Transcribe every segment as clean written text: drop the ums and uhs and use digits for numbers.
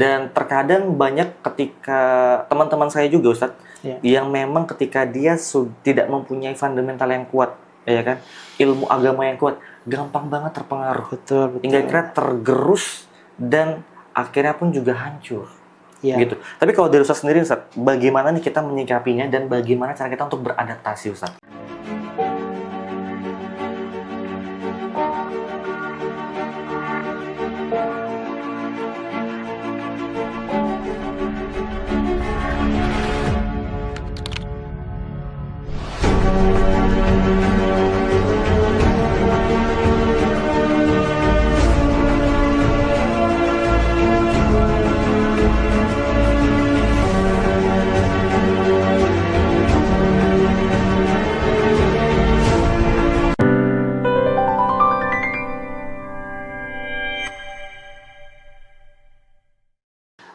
Dan terkadang banyak ketika teman-teman saya juga Ustadz, yang memang ketika dia tidak mempunyai fundamental yang kuat, ya kan, ilmu agama yang kuat, gampang banget terpengaruh. Betul. Hingga akhirnya tergerus dan akhirnya pun juga hancur. Gitu. Tapi kalau dari Ustadz sendiri Ustadz, bagaimana nih kita menyikapinya dan bagaimana cara kita untuk beradaptasi Ustadz?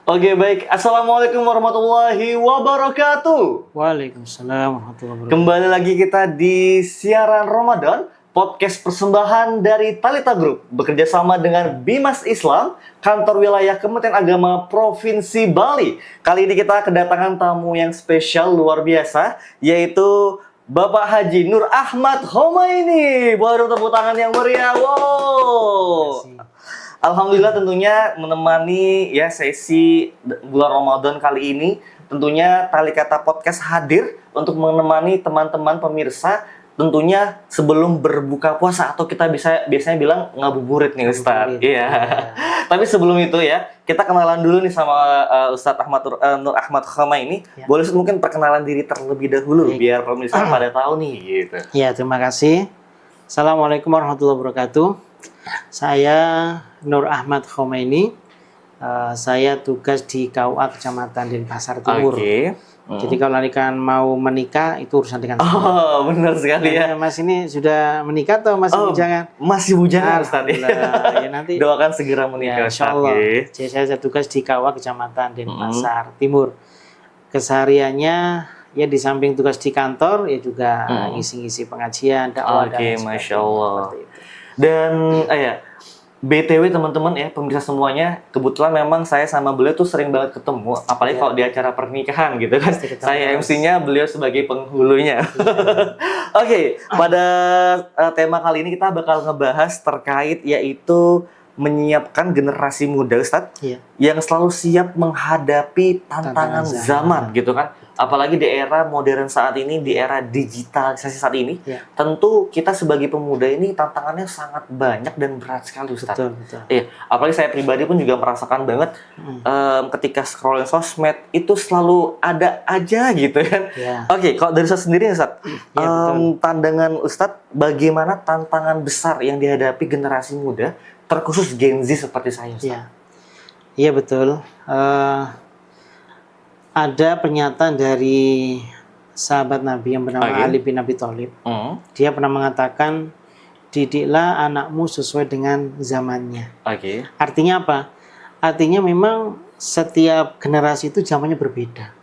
Oke, baik. Assalamualaikum warahmatullahi wabarakatuh. Waalaikumsalam warahmatullahi wabarakatuh. Kembali lagi kita di siaran Ramadan, podcast persembahan dari Talita Group, bekerja sama dengan Bimas Islam, kantor wilayah Kementerian Agama Provinsi Bali. Kali ini kita kedatangan tamu yang spesial luar biasa, yaitu Bapak Haji Nur Ahmad Khomeini. Boleh tepuk tangan yang meriah. Wow. Alhamdulillah tentunya menemani ya sesi bulan Ramadan kali ini. Tentunya Tali Kata Podcast hadir untuk menemani teman-teman pemirsa tentunya sebelum berbuka puasa atau kita biasanya bilang ngabuburit nih Ustadz. Iya. Tapi sebelum itu ya, kita kenalan dulu nih sama Ustadz Nur Ahmad Khomeini. Boleh mungkin perkenalan diri terlebih dahulu biar pemirsa pada tahu nih gitu. Ya, terima kasih. Assalamualaikum warahmatullahi wabarakatuh. Saya Nur Ahmad Khomeini. Saya tugas di KUA Kecamatan Denpasar Timur. Jadi kalau kalian mau menikah itu urusan dengan saya. Oh, benar sekali ya. Mas ini sudah menikah atau masih bujangan? Masih bujangan Ustaz. Ya, nanti doakan segera menikah Insya Allah. Jadi saya tugas di KUA Kecamatan Denpasar Timur. Kesehariannya ya di samping tugas di kantor ya juga ngisi-ngisi pengajian, dakwah dan sebagainya. Masya Allah. Dan BTW teman-teman ya, pemirsa semuanya, kebetulan memang saya sama beliau tuh sering banget ketemu, apalagi kalau di acara pernikahan gitu kan. Saya MC-nya, beliau sebagai penghulunya. Oke, pada tema kali ini kita bakal ngebahas terkait yaitu menyiapkan generasi muda Ustadz yang selalu siap menghadapi tantangan zaman gitu kan. Apalagi di era modern saat ini, di era digitalisasi saat ini, tentu kita sebagai pemuda ini tantangannya sangat banyak dan berat sekali Ustaz. Betul. Iya, apalagi saya pribadi pun juga merasakan banget ketika scrolling sosmed itu selalu ada aja gitu kan. Oke, kalau dari Ustaz sendiri Ustaz, pandangan Ustaz bagaimana tantangan besar yang dihadapi generasi muda, terkhusus Gen Z seperti saya Ustaz? Iya betul. Ada pernyataan dari sahabat Nabi yang bernama Ali bin Abi Thalib. Dia pernah mengatakan, didiklah anakmu sesuai dengan zamannya. Artinya apa? Artinya memang setiap generasi itu zamannya berbeda.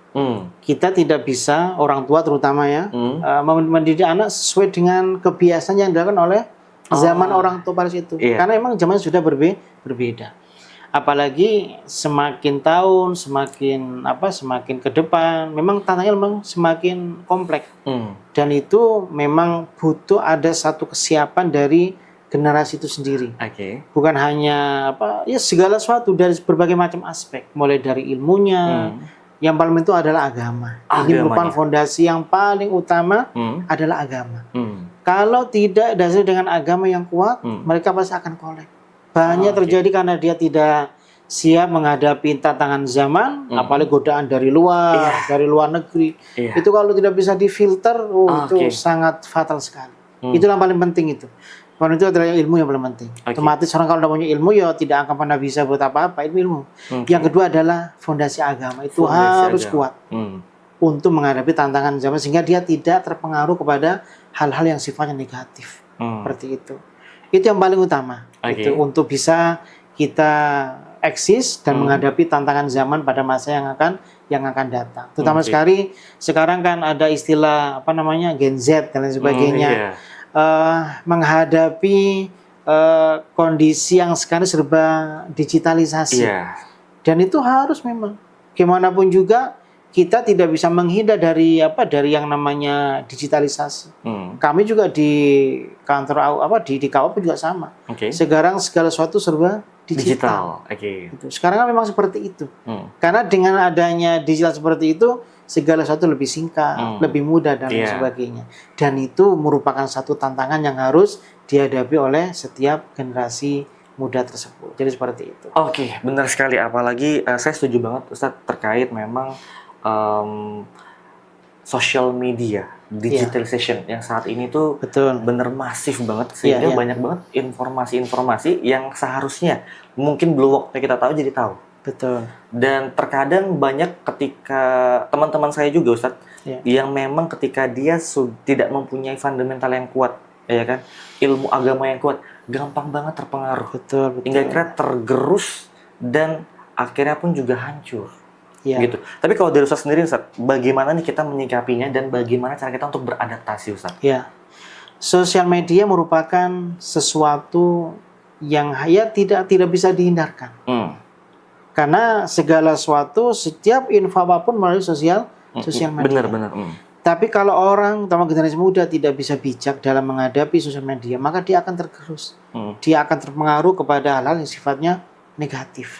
Kita tidak bisa, orang tua terutama ya, mendidik anak sesuai dengan kebiasaan yang dilakukan oleh zaman orang tua pada situ. Karena memang zaman sudah berbeda. Apalagi semakin tahun, semakin ke depan, memang tantangannya memang semakin kompleks. Dan itu memang butuh ada satu kesiapan dari generasi itu sendiri. Bukan hanya segala sesuatu dari berbagai macam aspek, mulai dari ilmunya. Yang paling penting adalah agama. Ini merupakan fondasi yang paling utama adalah agama. Kalau tidak dasar dengan agama yang kuat, mereka pasti akan kolek. Banyak terjadi karena dia tidak siap menghadapi tantangan zaman, apalagi godaan dari luar negeri. Itu kalau tidak bisa difilter, itu sangat fatal sekali. Itu yang paling penting itu. Karena itu adalah ilmu yang paling penting. Otomatis orang kalau tidak punya ilmu ya tidak akan pernah bisa buat apa-apa, ilmu. Yang kedua adalah fondasi agama. Itu harus kuat untuk menghadapi tantangan zaman sehingga dia tidak terpengaruh kepada hal-hal yang sifatnya negatif. Seperti itu. Itu yang paling utama. Itu untuk bisa kita eksis dan menghadapi tantangan zaman pada masa yang akan datang. Terutama sekali sekarang kan ada istilah Gen Z dan lain sebagainya. Menghadapi kondisi yang sekarang serba digitalisasi. Dan itu harus memang. Gimana pun juga kita tidak bisa menghindar dari yang namanya digitalisasi. Kami juga di kantor di KAO pun juga sama. Sekarang segala sesuatu serba digital. Gitu. Sekarang kan memang seperti itu. Karena dengan adanya digital seperti itu, segala sesuatu lebih singkat, lebih mudah dan lain sebagainya. Dan itu merupakan satu tantangan yang harus dihadapi oleh setiap generasi muda tersebut. Jadi seperti itu. Oke, benar sekali. Apalagi saya setuju banget Ustadz terkait memang social media, digitalization yang saat ini tuh bener masif banget sehingga banyak banget informasi-informasi yang seharusnya mungkin belum waktunya kita tahu jadi tahu. Betul. Dan terkadang banyak ketika teman-teman saya juga Ustadz yang memang ketika dia tidak mempunyai fundamental yang kuat, ya kan, ilmu agama yang kuat, gampang banget terpengaruh. Betul. Hingga akhirnya tergerus dan akhirnya pun juga hancur. Gitu. Tapi kalau dari Ustaz sendiri, Ustaz, bagaimana nih kita menyikapinya dan bagaimana cara kita untuk beradaptasi, Ustaz? Sosial media merupakan sesuatu yang tidak bisa dihindarkan. Karena segala sesuatu, setiap info apapun melalui sosial media. Benar. Tapi kalau orang, terutama generasi muda, tidak bisa bijak dalam menghadapi sosial media, maka dia akan tergerus. Dia akan terpengaruh kepada hal-hal yang sifatnya negatif.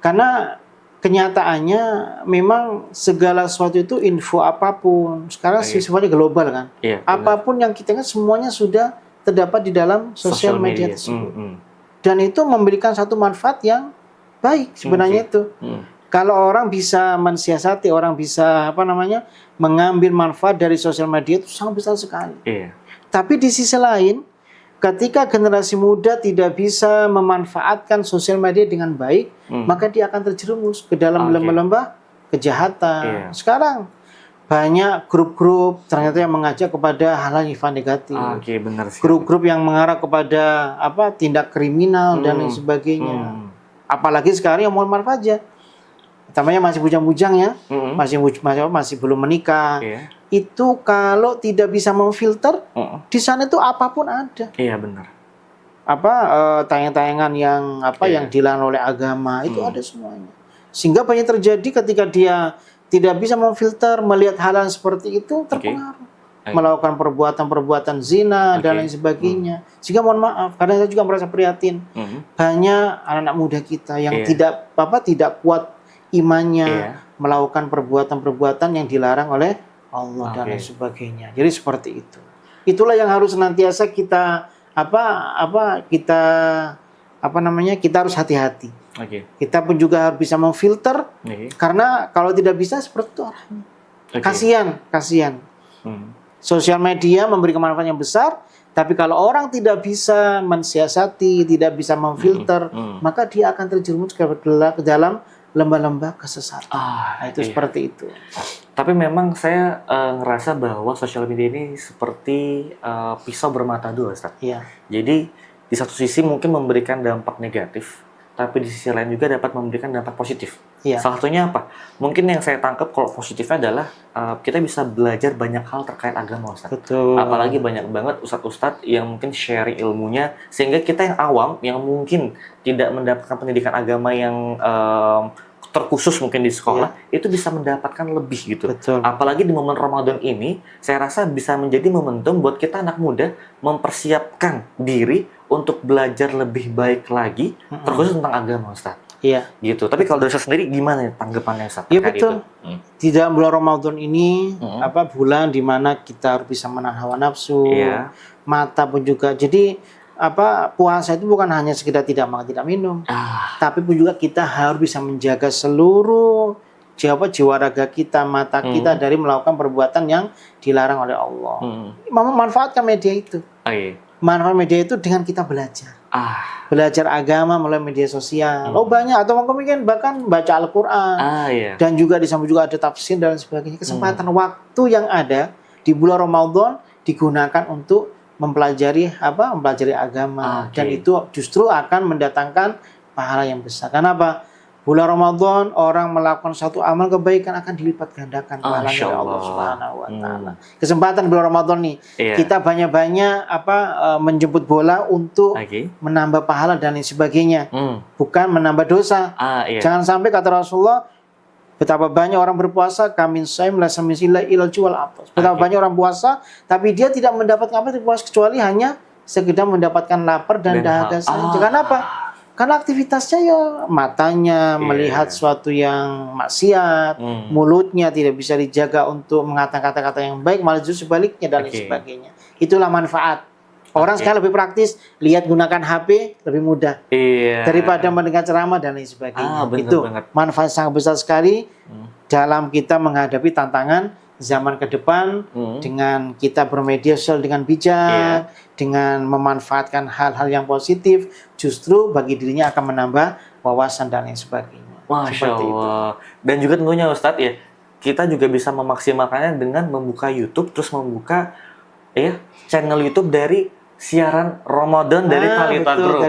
Karena kenyataannya memang segala sesuatu itu info apapun sekarang sifatnya global kan. Apapun yang kita ingat semuanya sudah terdapat di dalam sosial media tersebut. Dan itu memberikan satu manfaat yang baik sebenarnya itu. Kalau orang bisa mensiasati, orang bisa mengambil manfaat dari sosial media itu sangat besar sekali. Tapi di sisi lain, ketika generasi muda tidak bisa memanfaatkan sosial media dengan baik, maka dia akan terjerumus ke dalam lembah-lembah kejahatan. Sekarang banyak grup-grup ternyata yang mengajak kepada hal-hal yang negatif. Grup-grup yang mengarah kepada tindak kriminal dan lain sebagainya. Apalagi sekarang yang mohon maaf aja, namanya masih bujang-bujang ya, masih belum menikah. Itu kalau tidak bisa memfilter, di sana itu apapun ada. Benar. Tayangan-tayangan yang yang dilarang oleh agama itu ada semuanya. Sehingga banyak terjadi ketika dia tidak bisa memfilter, melihat hal-hal seperti itu terpengaruh, melakukan perbuatan-perbuatan zina dan lain sebagainya. Sehingga mohon maaf, kadang saya juga merasa prihatin. Banyak anak-anak muda kita yang tidak kuat imannya, melakukan perbuatan-perbuatan yang dilarang oleh Allah dan lain sebagainya. Jadi seperti itu. Itulah yang harus senantiasa kita kita harus hati-hati. Kita pun juga harus bisa memfilter. Karena kalau tidak bisa seperti itu orangnya. Kasihan. Sosial media memberi manfaat yang besar, tapi kalau orang tidak bisa mensiasati, tidak bisa memfilter, maka dia akan terjerumus ke dalam lembah-lembah kesesatan. Itu seperti itu. Tapi memang saya ngerasa bahwa sosial media ini seperti pisau bermata dua, Ustaz. Jadi di satu sisi mungkin memberikan dampak negatif, tapi di sisi lain juga dapat memberikan dampak positif. Salah satunya apa? Mungkin yang saya tangkap kalau positifnya adalah kita bisa belajar banyak hal terkait agama, Ustaz. Apalagi banyak banget ustadz-ustadz yang mungkin sharing ilmunya, sehingga kita yang awam, yang mungkin tidak mendapatkan pendidikan agama yang terkhusus mungkin di sekolah, itu bisa mendapatkan lebih gitu. Apalagi di momen Ramadan ini, saya rasa bisa menjadi momentum buat kita anak muda mempersiapkan diri untuk belajar lebih baik lagi, terkhusus tentang agama, Ustaz. Gitu. Tapi kalau dari saya sendiri gimana tanggapannya, Ustaz? Betul. Di dalam bulan Ramadan ini, bulan di mana kita harus bisa menahan hawa nafsu, mata pun juga. Jadi puasa itu bukan hanya sekedar tidak makan tidak minum, tapi pun juga kita harus bisa menjaga seluruh jiwa raga kita, mata kita dari melakukan perbuatan yang dilarang oleh Allah. Memanfaatkan media itu. Manfaat media itu dengan kita belajar. Belajar agama melalui media sosial. Banyak, atau mungkin bahkan baca Al-Quran. Dan juga di samping juga ada tafsir dan sebagainya. Kesempatan waktu yang ada di bulan Ramadan digunakan untuk mempelajari agama, dan itu justru akan mendatangkan pahala yang besar. Karena Bulan Ramadan orang melakukan satu amal kebaikan akan dilipat gandakan pahalanya oleh Allah Subhanahu wa taala. Kesempatan bulan Ramadan nih, kita banyak-banyak menjemput bola untuk menambah pahala dan lain sebagainya. Bukan menambah dosa. Jangan sampai kata Rasulullah, betapa banyak orang berpuasa kamin saim la samisilla ilal jual atas. Betapa banyak orang puasa tapi dia tidak mendapatkan apa di puasa kecuali hanya sekedar mendapatkan lapar dan dahaga saja. Kenapa? Karena aktivitasnya ya matanya melihat sesuatu yang maksiat, mulutnya tidak bisa dijaga untuk mengatakan kata-kata yang baik, malah justru sebaliknya dan lain sebagainya. Itulah manfaat. Orang sekarang lebih praktis, lihat gunakan HP lebih mudah daripada mendengar ceramah dan lain sebagainya. Itu manfaat sangat besar sekali dalam kita menghadapi tantangan zaman ke depan dengan kita bermedia sosial dengan bijak, dengan memanfaatkan hal-hal yang positif, justru bagi dirinya akan menambah wawasan dan lain sebagainya. Masya Allah. Dan juga tentunya Ustadz ya, kita juga bisa memaksimalkannya dengan membuka YouTube, terus membuka channel YouTube dari siaran Ramadan dari Talita Group.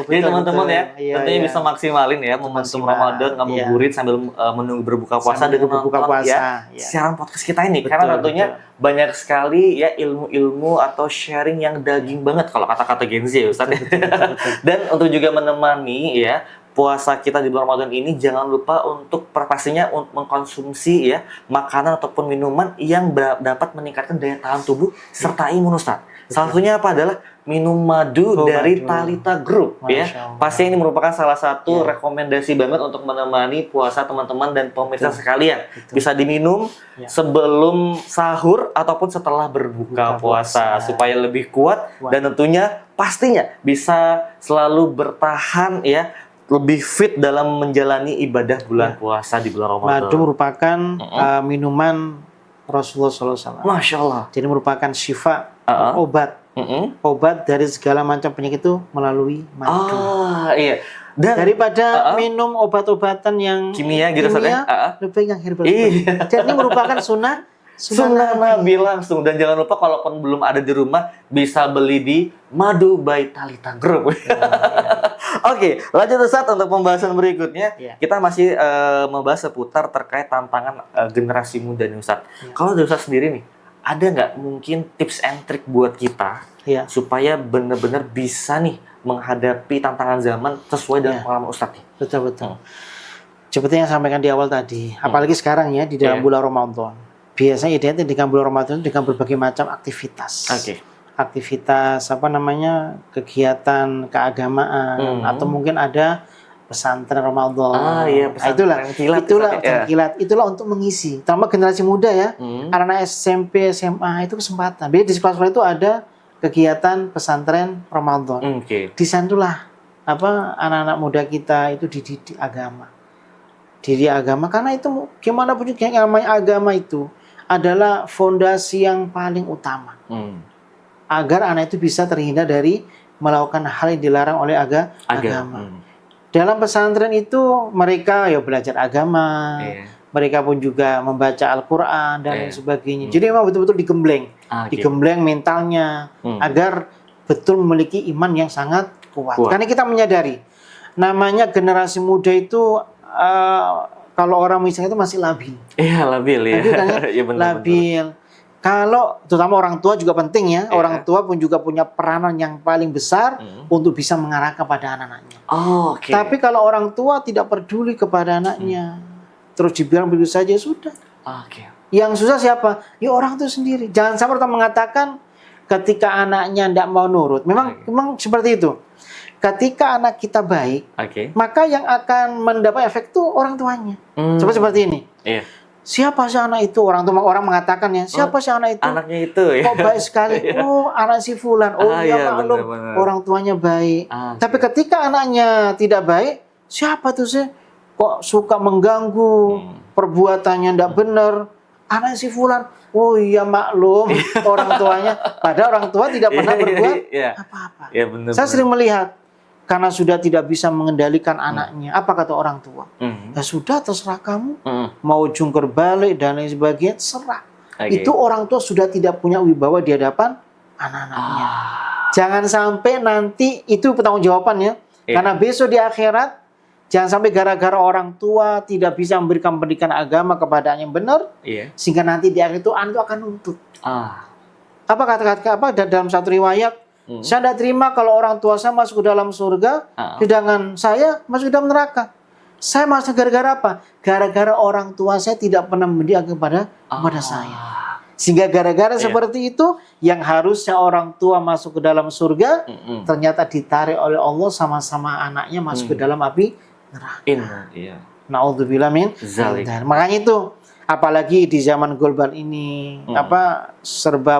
Jadi teman-teman tentunya bisa maksimalin momentum Ramadan ngabuburit sambil menunggu berbuka puasa dengan berbuka puasa siaran podcast kita ini. Karena tentunya banyak sekali ilmu-ilmu atau sharing yang daging banget kalau kata-kata Gen Z ya Ustaz. Dan untuk juga menemani puasa kita di bulan Ramadan ini, jangan lupa untuk pastinya mengkonsumsi makanan ataupun minuman yang dapat meningkatkan daya tahan tubuh serta imun Ustaz. Salah satunya apa adalah minum madu dari Talita Group Pasti ini merupakan salah satu rekomendasi banget untuk menemani puasa teman-teman dan pemirsa sekalian. Bisa diminum sebelum sahur ataupun setelah berbuka puasa supaya lebih kuat dan tentunya pastinya bisa selalu bertahan lebih fit dalam menjalani ibadah bulan puasa di bulan Ramadan. Madu merupakan minuman Rasulullah SAW. Masya Allah. Jadi merupakan syifa, obat. Obat dari segala macam penyakit itu melalui madu. Dan daripada minum obat-obatan yang kimia gitu lebih baik yang herbal. Dan ini merupakan sunnah Nabi langsung. Dan jangan lupa kalaupun belum ada di rumah, bisa beli di Madu by Talita Group. Oke, lanjut Ustaz untuk pembahasan berikutnya. Kita masih membahas seputar terkait tantangan generasi muda nih Ustaz. Kalau dari Ustaz sendiri nih, ada nggak mungkin tips and trick buat kita supaya benar-benar bisa nih menghadapi tantangan zaman sesuai dengan pengalaman Ustaz nih? Betul. Seperti yang sampaikan di awal tadi, apalagi sekarang di dalam bulan Ramadan. Biasanya identik dengan bulan Ramadan dengan berbagai macam aktivitas. Aktivitas kegiatan keagamaan atau mungkin ada pesantren Ramadan. Itulah untuk mengisi. Terutama generasi muda anak-anak SMP, SMA itu kesempatan. Jadi di sekolah-sekolah itu ada kegiatan pesantren Ramadan. Di santulah anak-anak muda kita itu dididik agama. Karena itu gimana pun juga yang namanya agama itu adalah fondasi yang paling utama. Agar anak itu bisa terhindar dari melakukan hal yang dilarang oleh agama. Dalam pesantren itu mereka belajar agama, mereka pun juga membaca Al-Quran dan lain sebagainya. Jadi memang betul-betul digembleng mentalnya agar betul memiliki iman yang sangat kuat. Karena kita menyadari namanya generasi muda itu kalau orang misalnya itu masih labil. Labil labil. Kalau terutama orang tua juga penting orang tua pun juga punya peranan yang paling besar untuk bisa mengarah kepada anak-anaknya. Tapi kalau orang tua tidak peduli kepada anaknya, terus dibiarkan begitu saja sudah. Yang susah siapa? Ya orang itu sendiri. Jangan sampai orang mengatakan ketika anaknya tidak mau nurut. Memang seperti itu. Ketika anak kita baik, maka yang akan mendapat efek itu orang tuanya. Seperti ini. Siapa sih anak itu? Orang mengatakan siapa sih anak itu? Anaknya itu kok baik sekali. Anak si fulan. Maklum orang tuanya baik. Tapi ketika anaknya tidak baik, siapa tuh sih? Kok suka mengganggu, perbuatannya tidak benar. Anak si fulan. Maklum orang tuanya. Padahal orang tua tidak pernah berbuat apa-apa. Saya sering melihat. Karena sudah tidak bisa mengendalikan anaknya. Apa kata orang tua? Ya sudah, terserah kamu. Mau jungkir balik dan lain sebagainya, terserah. Itu orang tua sudah tidak punya wibawa di hadapan anak-anaknya. Jangan sampai nanti itu pertanggungjawabannya. Karena besok di akhirat, Jangan sampai gara-gara orang tua tidak bisa memberikan pendidikan agama kepada yang benar, sehingga nanti di akhir itu anak itu akan nuntut. Apa kata-kata apa dalam satu riwayat? Saya tidak terima kalau orang tua saya masuk ke dalam surga, sedangkan saya masuk ke dalam neraka. Saya masuk gara-gara apa? Gara-gara orang tua saya tidak pernah mendidik kepada saya. Sehingga gara-gara seperti itu, yang harusnya orang tua masuk ke dalam surga, ternyata ditarik oleh Allah sama-sama anaknya masuk ke dalam api neraka. Na'udzubillah min dzalik. Makanya itu, apalagi di zaman global ini, serba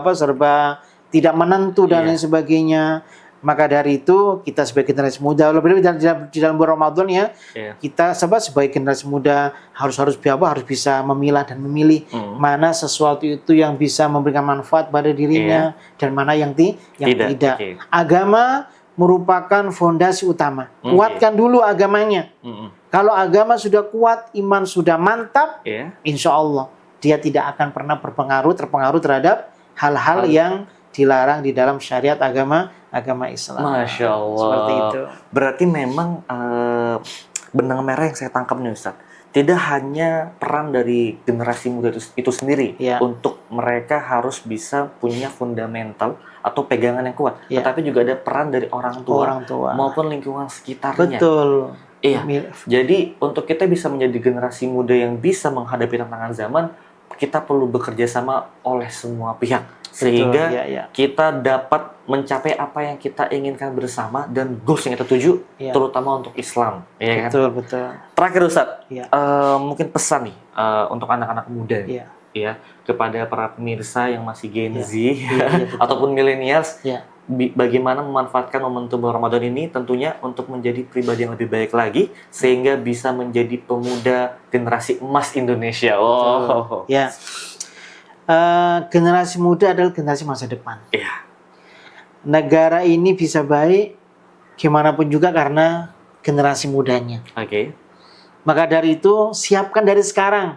tidak menentu dan lain sebagainya. Maka dari itu kita sebagai generasi muda, lebih di dalam bulan Ramadan kita sebagai generasi muda harus bisa memilah dan memilih mana sesuatu itu yang bisa memberikan manfaat pada dirinya dan mana yang tidak. Agama merupakan fondasi utama. Kuatkan dulu agamanya. Kalau agama sudah kuat, iman sudah mantap, insya Allah dia tidak akan pernah terpengaruh terhadap hal-hal yang dilarang di dalam syariat agama Islam. Masya Allah. Seperti itu. Berarti memang benang merah yang saya tangkap nih Ustaz, tidak hanya peran dari generasi muda itu sendiri untuk mereka harus bisa punya fundamental atau pegangan yang kuat, tetapi juga ada peran dari orang tua maupun lingkungan sekitarnya. Betul. Jadi untuk kita bisa menjadi generasi muda yang bisa menghadapi tantangan zaman, kita perlu bekerja sama oleh semua pihak. Sehingga kita dapat mencapai apa yang kita inginkan bersama dan goals yang kita tuju, terutama untuk Islam. Betul. Terakhir Ustadz, mungkin pesan nih untuk anak-anak muda, kepada para pemirsa yang masih Gen Z ataupun millennials, bagaimana memanfaatkan momentum Ramadan ini tentunya untuk menjadi pribadi yang lebih baik lagi, sehingga bisa menjadi pemuda generasi emas Indonesia. Generasi muda adalah generasi masa depan. Negara ini bisa baik gimana pun juga karena generasi mudanya. Maka dari itu siapkan dari sekarang.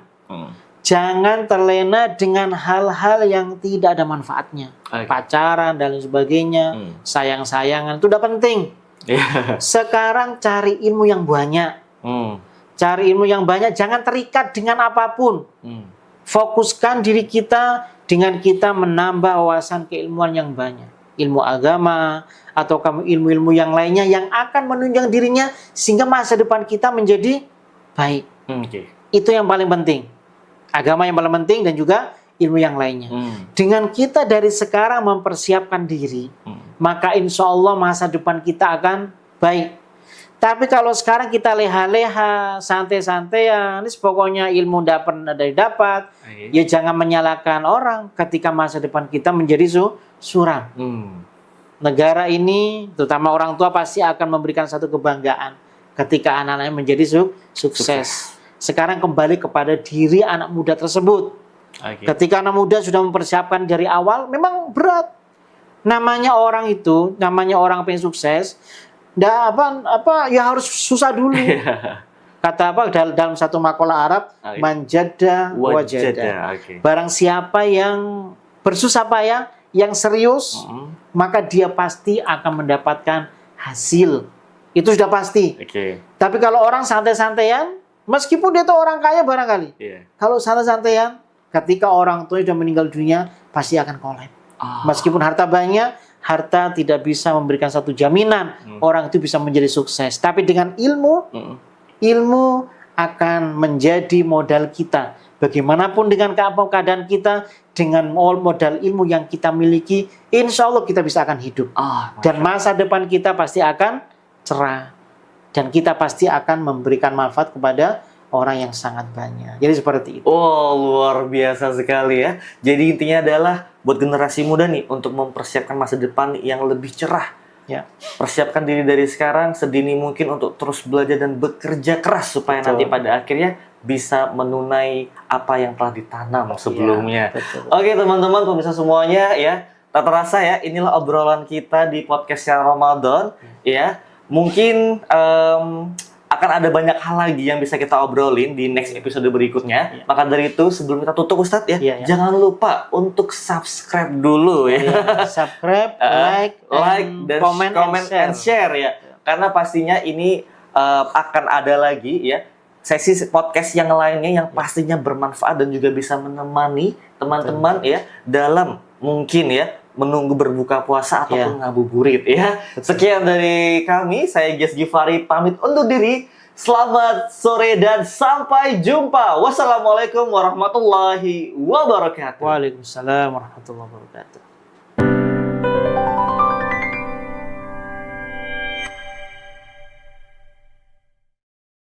Jangan terlena dengan hal-hal yang tidak ada manfaatnya. Pacaran dan lain sebagainya, sayang-sayangan itu udah penting. Sekarang cari ilmu yang banyak. Cari ilmu yang banyak, jangan terikat dengan apapun. Fokuskan diri kita dengan kita menambah wawasan keilmuan yang banyak. Ilmu agama atau ilmu-ilmu yang lainnya yang akan menunjang dirinya sehingga masa depan kita menjadi baik. Itu yang paling penting. Agama yang paling penting dan juga ilmu yang lainnya. Dengan kita dari sekarang mempersiapkan diri, maka insya Allah masa depan kita akan baik. Tapi kalau sekarang kita leha-leha, santai-santai ini pokoknya ilmu tidak pernah dapat, ya jangan menyalahkan orang ketika masa depan kita menjadi suram. Negara ini, terutama orang tua pasti akan memberikan satu kebanggaan ketika anak-anaknya menjadi sukses. Sekarang kembali kepada diri anak muda tersebut. Ketika anak muda sudah mempersiapkan dari awal, memang berat. Namanya orang pengen sukses. Ya harus susah dulu. Kata dalam satu makalah Arab, manjada wajada. Barang siapa yang bersusah payah, yang serius, maka dia pasti akan mendapatkan hasil. Itu sudah pasti. Tapi kalau orang santai-santaian, meskipun dia itu orang kaya barangkali, kalau santai-santaian, ketika orang tua sudah meninggal dunia, pasti akan kolab. Meskipun harta banyak, harta tidak bisa memberikan satu jaminan orang itu bisa menjadi sukses. Tapi dengan ilmu akan menjadi modal kita. Bagaimanapun dengan keadaan kita, dengan modal ilmu yang kita miliki, insya Allah kita bisa akan hidup. Dan masa depan kita pasti akan cerah. Dan kita pasti akan memberikan manfaat kepada orang yang sangat banyak. Jadi seperti itu. Luar biasa sekali ya. Jadi intinya adalah buat generasi muda nih untuk mempersiapkan masa depan yang lebih cerah. Persiapkan diri dari sekarang sedini mungkin untuk terus belajar dan bekerja keras supaya nanti pada akhirnya bisa menunai apa yang telah ditanam sebelumnya. Oke teman-teman, pemirsa semuanya ya, tak terasa ya, inilah obrolan kita di podcast Ramadan ya. Mungkin akan ada banyak hal lagi yang bisa kita obrolin di next episode berikutnya. Maka dari itu sebelum kita tutup Ustadz jangan lupa untuk subscribe dulu ya. Subscribe, like, dan comment and share ya. Karena pastinya ini akan ada lagi ya sesi podcast yang lainnya yang pastinya bermanfaat dan juga bisa menemani teman-teman ya dalam mungkin ya menunggu berbuka puasa ataupun ngabuburit ya. Sekian dari kami, saya Ges Givari pamit undur diri. Selamat sore dan sampai jumpa. Wassalamualaikum warahmatullahi wabarakatuh. Waalaikumsalam warahmatullahi wabarakatuh.